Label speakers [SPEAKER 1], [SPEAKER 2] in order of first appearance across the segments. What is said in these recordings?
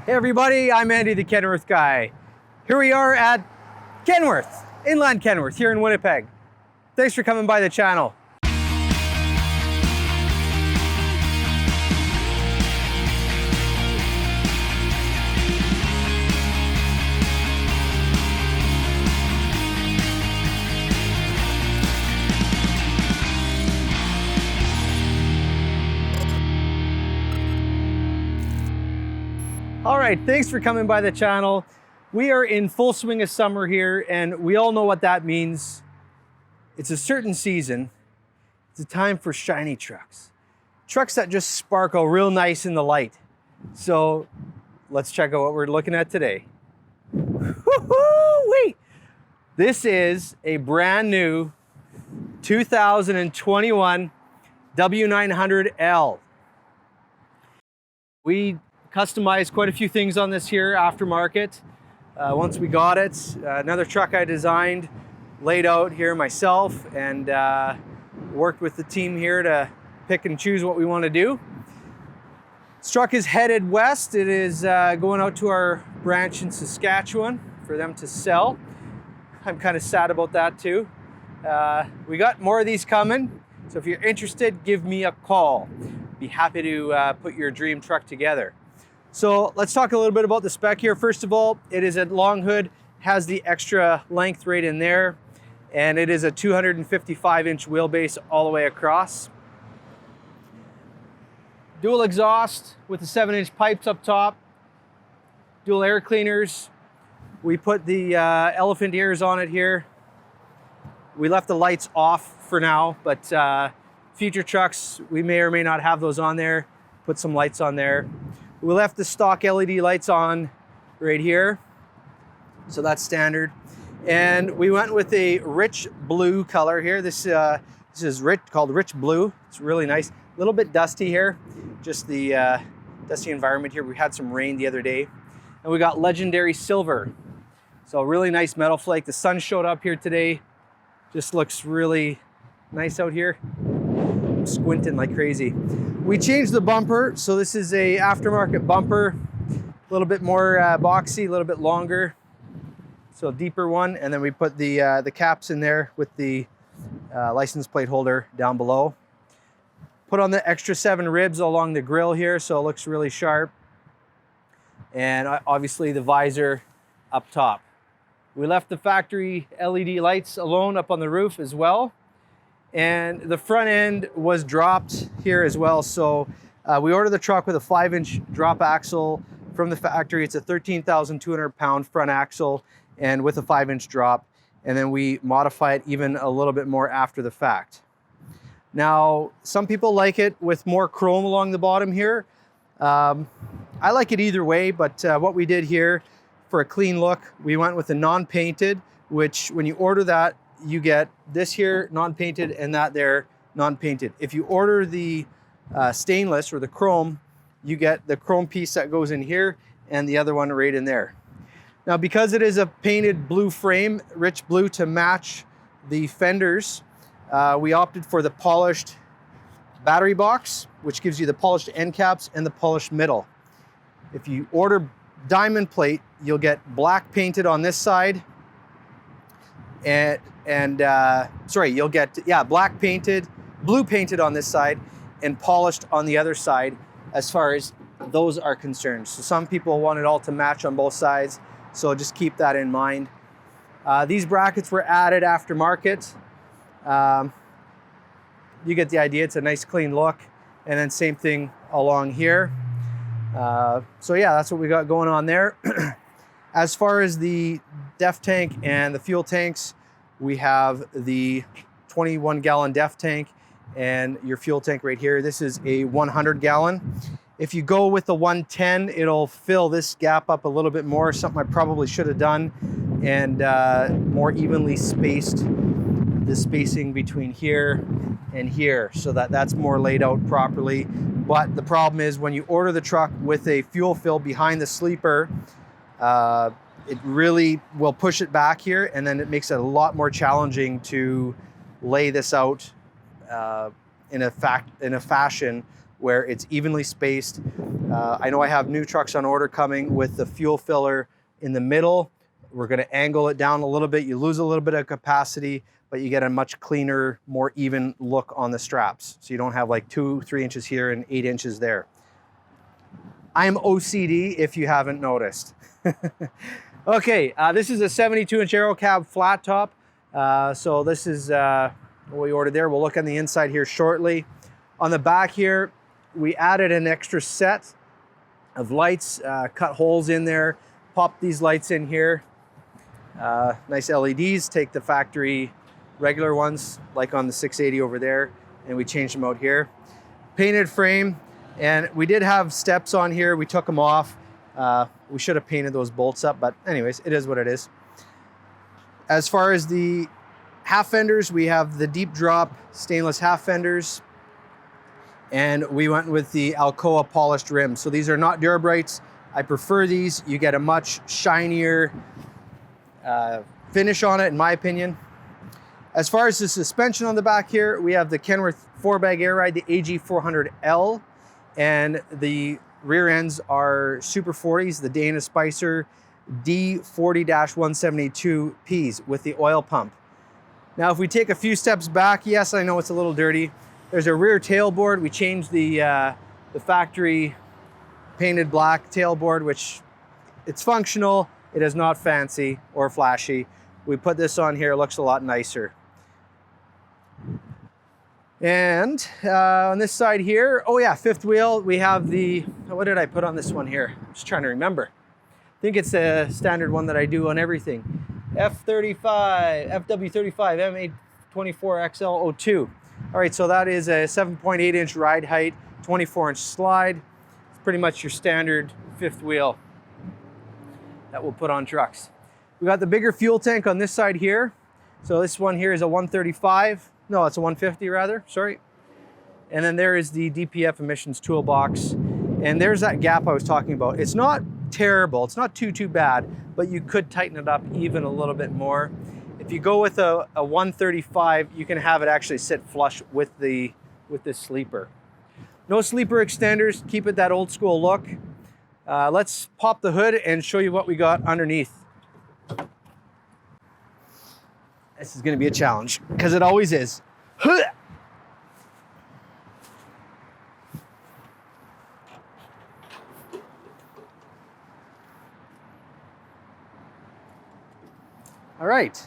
[SPEAKER 1] Hey everybody, I'm Andy the Kenworth Guy. Here we are at Kenworth, Inland Kenworth here in Winnipeg. Thanks for coming by the channel. All right, thanks for coming by the channel. We are in full swing of summer here, and we all know what that means. It's a certain season. It's a time for shiny trucks. Trucks that just sparkle real nice in the light. So let's check out what we're looking at today. Woo-hoo-wee! This is a brand new 2021 W900L. We customized quite a few things on this here aftermarket. Once we got it, another truck I designed, laid out here myself, and worked with the team here to pick and choose what we want to do. This truck is headed west. It is going out to our branch in Saskatchewan for them to sell. I'm kind of sad about that too. We got more of these coming, so if you're interested, give me a call. Be happy to put your dream truck together. So let's talk a little bit about the spec here. First of all, it is a long hood, has the extra length right in there, and it is a 255-inch wheelbase all the way across. Dual exhaust with the 7-inch pipes up top, dual air cleaners. We put the elephant ears on it here. We left the lights off for now, but future trucks, we may or may not have those on there. Put some lights on there. We left the stock LED lights on right here, so that's standard. And we went with a rich blue color here. This is called Rich Blue. It's really nice. A little bit dusty here, just the dusty environment here. We had some rain the other day. And we got Legendary Silver. So really nice metal flake. The sun showed up here today. Just looks really nice out here. I'm squinting like crazy. We changed the bumper, so this is a aftermarket bumper, a little bit more boxy, a little bit longer, so a deeper one. And then we put the caps in there with the license plate holder down below. Put on the extra 7 ribs along the grill here, so it looks really sharp. And obviously the visor up top. We left the factory LED lights alone up on the roof as well. And the front end was dropped here as well. So we ordered the truck with a 5-inch drop axle from the factory. It's a 13,200 pound front axle and with a 5-inch drop. And then we modify it even a little bit more after the fact. Now, some people like it with more chrome along the bottom here. I like it either way, but what we did here for a clean look, we went with the non-painted, which when you order that, you get this here non-painted and that there non-painted. If you order the stainless or the chrome, you get the chrome piece that goes in here and the other one right in there. Now, because it is a painted blue frame, rich blue to match the fenders, we opted for the polished battery box, which gives you the polished end caps and the polished middle. If you order diamond plate, you'll get black painted on this side, you'll get black painted, blue painted on this side, and polished on the other side as far as those are concerned. So some people want it all to match on both sides, so just keep that in mind. These brackets were added aftermarket. You get the idea. It's a nice clean look. And then same thing along here. So yeah, that's what we got going on there. As far as the def tank and the fuel tanks, we have the 21-gallon def tank and your fuel tank right here. This is a 100-gallon. If you go with the 110, it'll fill this gap up a little bit more, something I probably should have done, and more evenly spaced the spacing between here and here so that that's more laid out properly. But the problem is when you order the truck with a fuel fill behind the sleeper, it really will push it back here, and then it makes it a lot more challenging to lay this out in a fashion where it's evenly spaced. I know I have new trucks on order coming with the fuel filler in the middle. We're going to angle it down a little bit. You lose a little bit of capacity, but you get a much cleaner, more even look on the straps. So you don't have like 2-3 inches here and 8 inches there. I'm OCD if you haven't noticed. Okay, this is a 72-inch aero cab flat top. So this is what we ordered there. We'll look on the inside here shortly. On the back here, we added an extra set of lights, cut holes in there, pop these lights in here. Nice LEDs, take the factory regular ones like on the 680 over there, and we changed them out here. Painted frame, and we did have steps on here. We took them off. We should have painted those bolts up, but anyways, it is what it is. As far as the half fenders, we have the deep drop stainless half fenders, and we went with the Alcoa polished rims. So these are not Durabrights. I prefer these. You get a much shinier finish on it, in my opinion. As far as the suspension on the back here, we have the Kenworth 4-bag air ride, the AG400L, and the rear ends are Super 40s, the Dana Spicer D40-172Ps with the oil pump. Now, if we take a few steps back, yes, I know it's a little dirty. There's a rear tailboard. We changed the factory painted black tailboard, which it's functional. It is not fancy or flashy. We put this on here, it looks a lot nicer. And on this side here, oh yeah, fifth wheel, we have the, what did I put on this one here? I'm just trying to remember. I think it's a standard one that I do on everything. FW35 M824XL02. All right, so that is a 7.8-inch ride height, 24-inch slide. It's pretty much your standard fifth wheel that we'll put on trucks. We got the bigger fuel tank on this side here. So this one here is a 135. No, it's a 150 rather, sorry. And then there is the DPF emissions toolbox. And there's that gap I was talking about. It's not terrible, it's not too bad, but you could tighten it up even a little bit more. If you go with a 135, you can have it actually sit flush with this sleeper. No sleeper extenders, keep it that old school look. Let's pop the hood and show you what we got underneath. This is going to be a challenge, because it always is. All right.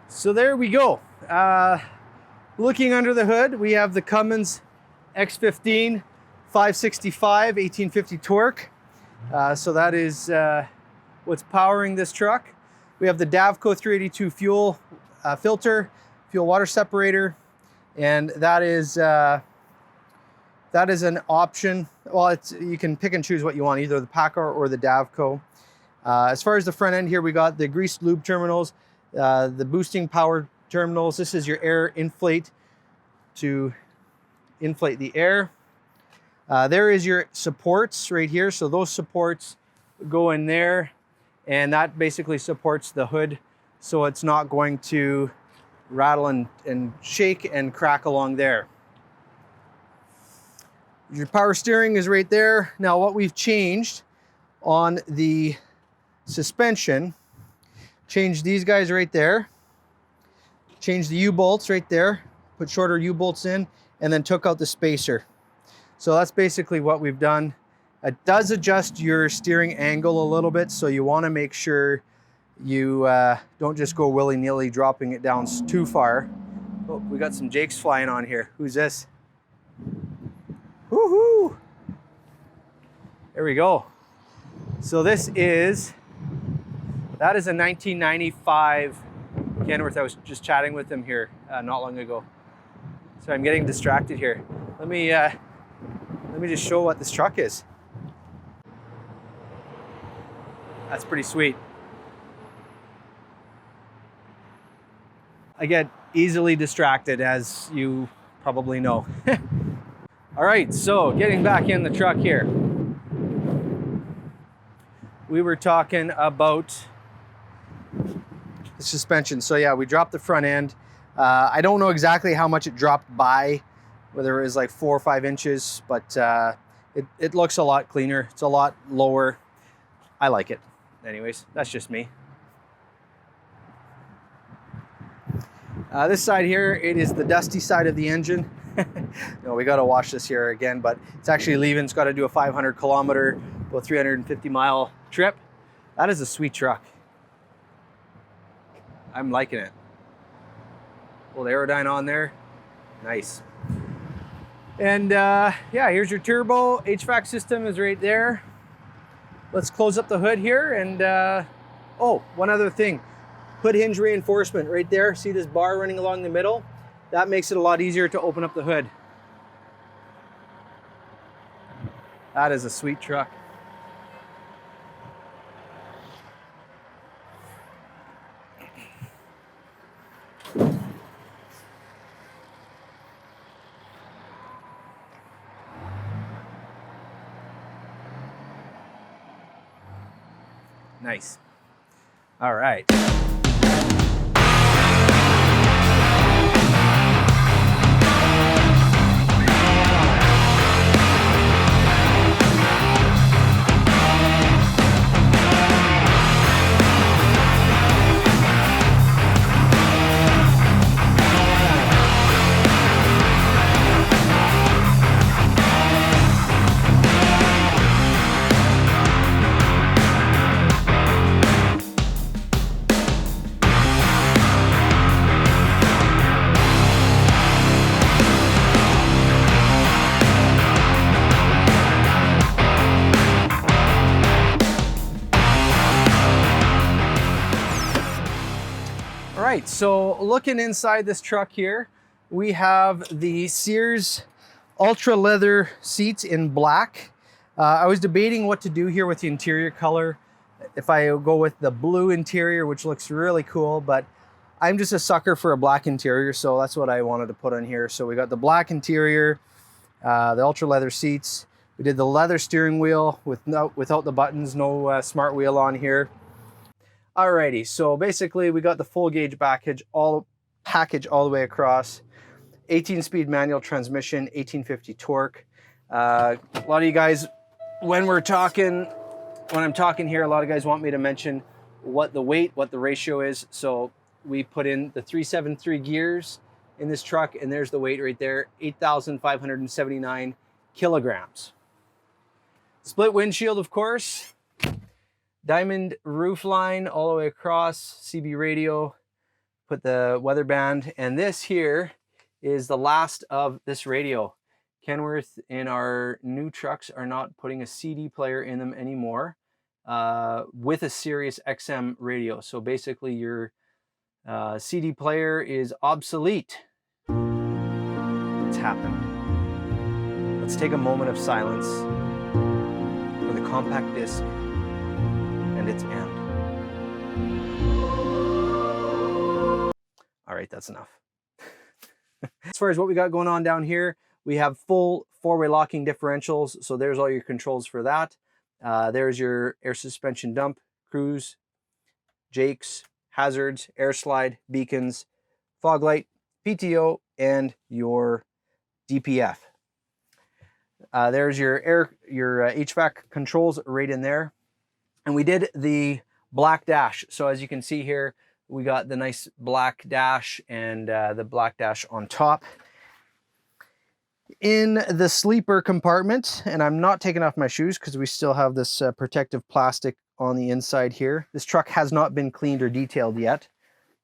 [SPEAKER 1] So there we go. Looking under the hood, we have the Cummins X15 565 1850 torque. So that is what's powering this truck. We have the Davco 382 fuel filter, fuel water separator, and that is an option. Well, you can pick and choose what you want, either the Packard or the Davco. As far as the front end here, we got the greased lube terminals, the boosting power terminals. This is your air inflate to inflate the air. There is your supports right here. So those supports go in there, and that basically supports the hood, so it's not going to rattle and shake and crack along there. Your power steering is right there. Now, what we've changed on the suspension, changed these guys right there, changed the U-bolts right there, put shorter U-bolts in, and then took out the spacer. So that's basically what we've done. It does adjust your steering angle a little bit, so you want to make sure you don't just go willy-nilly dropping it down too far. Oh, we got some Jakes flying on here. Who's this? Woohoo! There we go. So that is a 1995 Kenworth. I was just chatting with them here not long ago. So I'm getting distracted here. Let me just show what this truck is. That's pretty sweet. I get easily distracted, as you probably know. All right, so getting back in the truck here. We were talking about the suspension. So yeah, we dropped the front end. I don't know exactly how much it dropped by, whether it was like 4 or 5 inches, but It looks a lot cleaner. It's a lot lower. I like it. Anyways, that's just me. This side here, it is the dusty side of the engine. No, we got to wash this here again, but it's actually leaving. It's got to do a 500 kilometer, about 350 mile trip. That is a sweet truck. I'm liking it. Little Aerodyne on there. Nice. And yeah, here's your turbo. HVAC system is right there. Let's close up the hood here. And oh, one other thing. Hood hinge reinforcement right there. See this bar running along the middle? That makes it a lot easier to open up the hood. That is a sweet truck. Nice. All right. All right, so looking inside this truck here, we have the Sears Ultra Leather seats in black. I was debating what to do here with the interior color. If I go with the blue interior, which looks really cool, but I'm just a sucker for a black interior, so that's what I wanted to put on here. So we got the black interior, the Ultra Leather seats. We did the leather steering wheel without the buttons, no smart wheel on here. Alrighty, so basically we got the full gauge package all the way across. 18-speed manual transmission, 1850 torque. A lot of you guys, when I'm talking here, a lot of guys want me to mention what the weight, what the ratio is. So we put in the 373 gears in this truck, and there's the weight right there, 8,579 kilograms. Split windshield, of course. Diamond roof line all the way across, CB radio, put the weather band, and this here is the last of this radio. Kenworth in our new trucks are not putting a CD player in them anymore with a Sirius XM radio. So basically your CD player is obsolete. It's happened. Let's take a moment of silence for the compact disc and its end. All right, that's enough. As far as what we got going on down here, we have full four-way locking differentials. So there's all your controls for that. There's your air suspension dump, cruise, jakes, hazards, air slide, beacons, fog light, PTO, and your DPF. There's your HVAC controls right in there. And we did the black dash. So as you can see here, we got the nice black dash and the black dash on top. In the sleeper compartment, and I'm not taking off my shoes because we still have this protective plastic on the inside here. This truck has not been cleaned or detailed yet.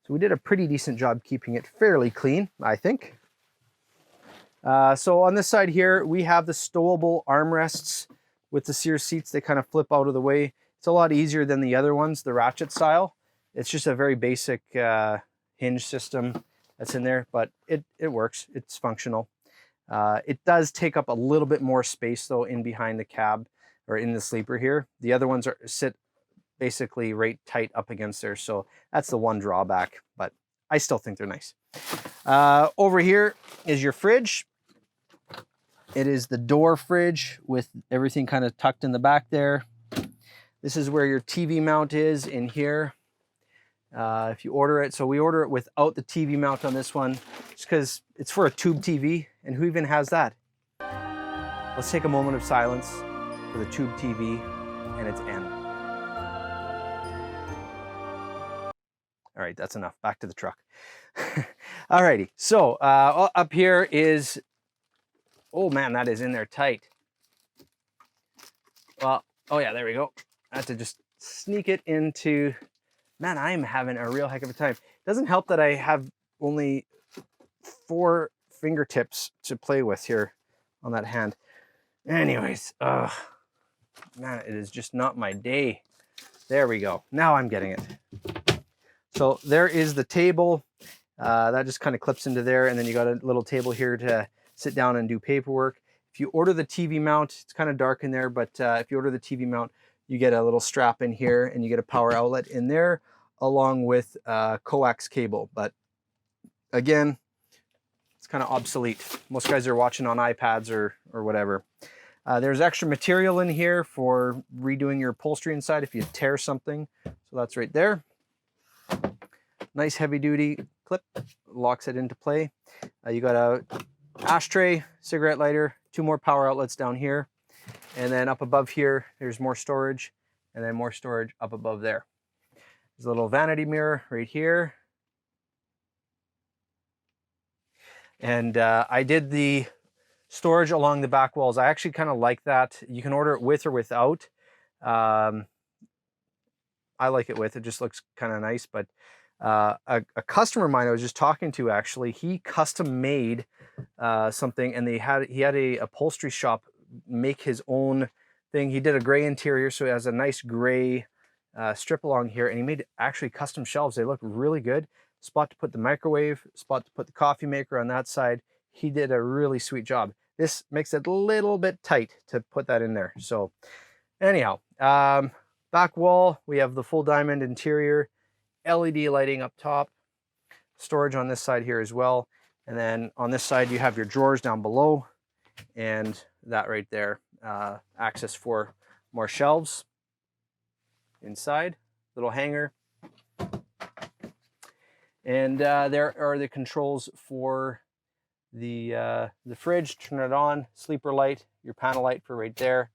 [SPEAKER 1] So we did a pretty decent job keeping it fairly clean, I think. So on this side here, we have the stowable armrests with the Sears seats. They kind of flip out of the way. It's a lot easier than the other ones, the ratchet style. It's just a very basic hinge system that's in there, but it works. It's functional. It does take up a little bit more space though in behind the cab or in the sleeper here. The other ones sit basically right tight up against there, so that's the one drawback, but I still think they're nice. Over here is your fridge. It is the door fridge with everything kind of tucked in the back there. This is where your TV mount is in here. If you order it, so we order it without the TV mount on this one, just because it's for a tube TV, and who even has that? Let's take a moment of silence for the tube TV and its end. All right, that's enough. Back to the truck. Alrighty, so up here is, oh man, that is in there tight. Well, oh yeah, there we go. I have to just sneak it into, man, I'm having a real heck of a time. Doesn't help that I have only 4 fingertips to play with here on that hand. Anyways, man, it is just not my day. There we go. Now I'm getting it. So there is the table. That just kind of clips into there, and then you got a little table here to sit down and do paperwork. If you order the TV mount, it's kind of dark in there, but if you order the TV mount, you get a little strap in here and you get a power outlet in there along with coax cable. But again, it's kind of obsolete. Most guys are watching on iPads or whatever. There's extra material in here for redoing your upholstery inside if you tear something. So that's right there. Nice heavy duty clip, locks it into play. You got a ashtray, cigarette lighter, 2 more power outlets down here. And then up above here, there's more storage, and then more storage up above there. There's a little vanity mirror right here. And I did the storage along the back walls. I actually kind of like that. You can order it with or without. I like it with, it just looks kind of nice. But a customer of mine I was just talking to, actually, he custom made something, and he had a upholstery shop make his own thing. He did a gray interior, so it has a nice gray strip along here, and he made actually custom shelves. They look really good. Spot to put the microwave, spot to put the coffee maker on that side. He did a really sweet job. This makes it a little bit tight to put that in there. So anyhow, back wall, we have the full diamond interior, LED lighting up top, storage on this side here as well. And then on this side, you have your drawers down below, and that right there, access for more shelves inside, little hanger. And there are the controls for the fridge. Turn it on, sleeper light, your panel light for right there,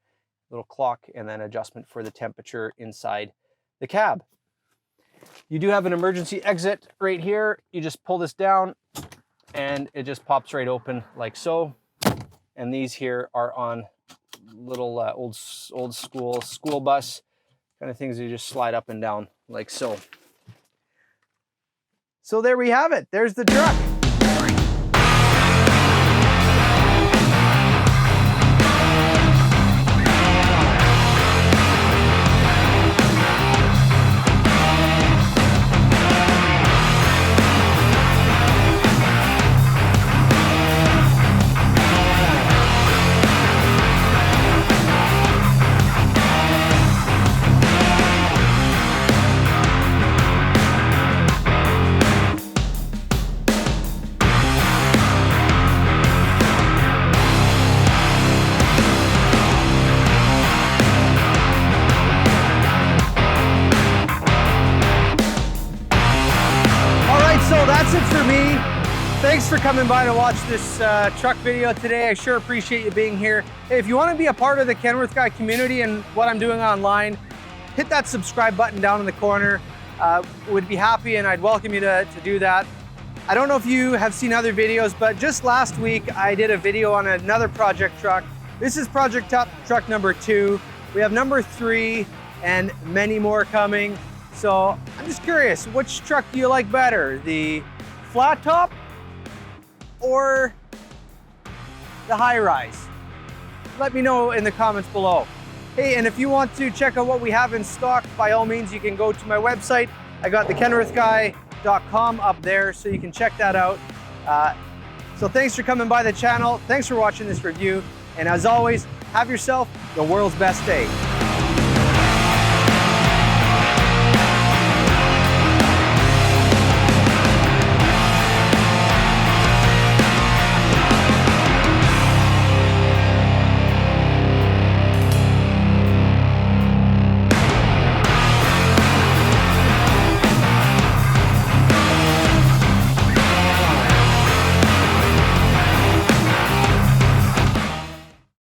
[SPEAKER 1] little clock, and then adjustment for the temperature inside the cab. You do have an emergency exit right here. You just pull this down and it just pops right open like so. And these here are on little old school bus kind of things. You just slide up and down like so. So there we have it. There's the truck. That's it for me. Thanks for coming by to watch this truck video today. I sure appreciate you being here. Hey, if you want to be a part of the Kenworth Guy community and what I'm doing online, hit that subscribe button down in the corner. Would be happy, and I'd welcome you to do that. I don't know if you have seen other videos, but just last week I did a video on another project truck. This is project truck number 2. We have number 3 and many more coming. So I'm just curious, which truck do you like better? The flat top or the high rise? Let me know in the comments below. Hey, and if you want to check out what we have in stock, by all means, you can go to my website. I got the kenworthguy.com up there, so you can check that out. So thanks for coming by the channel. Thanks for watching this review. And as always, have yourself the world's best day.